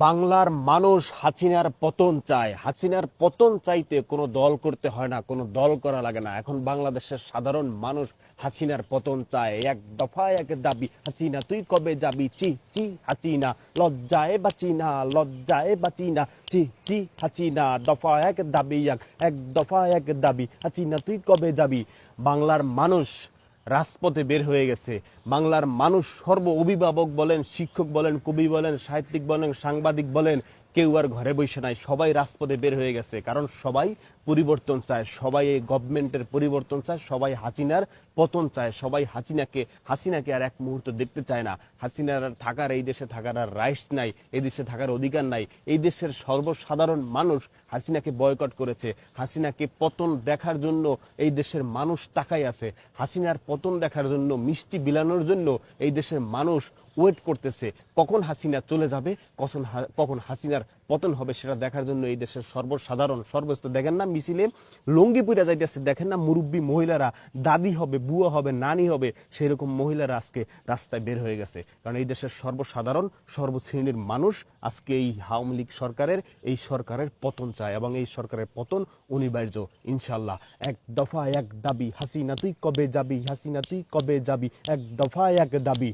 বাংলার মানুষ হাসিনার পতন চায়। হাসিনার পতন চাইতে কোনো দল করতে হয় না, কোনো দল করা লাগে না। এখন বাংলাদেশের সাধারণ মানুষ হাসিনার পতন চায়। এক দফায় এক দাবি, হাসিনা তুই কবে যাবি, চি চি হাসিনা, লজ্জায় বাঁচি না, লজ্জায় বাঁচি না, চি চি হাসিনা। দফা এক দাবি, এক দফা এক দাবি, হাসিনা তুই কবে যাবি। বাংলার মানুষ রাজপথে বের হয়ে গেছে। বাংলার মানুষ সর্ব অভিভাবক বলেন, শিক্ষক বলেন, কবি বলেন, সাহিত্যিক বলেন, সাংবাদিক বলেন, কেউ আর ঘরে বসে নাই, সবাই রাজপথে বের হয়ে গেছে। কারণ সবাই পরিবর্তন চায়, সবাই এই গভর্নমেন্টের পরিবর্তন চায়, সবাই হাসিনার পতন চায়, সবাই হাসিনাকে আর এক মুহূর্ত দেখতে চায় না। হাসিনার থাকার, এই দেশে থাকার আর রাইটস নাই, এই দেশে থাকার অধিকার নাই। এই দেশের সর্বসাধারণ মানুষ হাসিনাকে বয়কট করেছে। হাসিনাকে পতন দেখার জন্য এই দেশের মানুষ তাকাই আছে। হাসিনার পতন দেখার জন্য, মিষ্টি বিলানোর জন্য এই দেশের মানুষ ওয়েট করতেছে কখন হাসিনা চলে যাবে, কখন হাসিনার পতন হবে সেটা দেখার জন্য এই দেশের সর্বসাধারণ সর্বস্তর। দেখেন না মিছিলে লঙ্গি পুইরা যাইতেছে, দেখেন না মুরব্বী মহিলারা, দাদি হবে, বুয়া হবে, নানি হবে, সেই রকম মহিলারা আজকে রাস্তায় বের হয়ে গেছে। কারণ এই দেশের সর্বসাধারণ সর্বশ্রেণীর মানুষ আজকে এই আওয়ামী লীগ সরকারের, এই সরকারের পতন চায় এবং এই সরকারের পতন অনিবার্য ইনশাল্লাহ। এক দফা এক দাবি, হাসিনা তুই কবে যাবি, হাসিনা তুই কবে যাবি, এক দফা এক দাবি।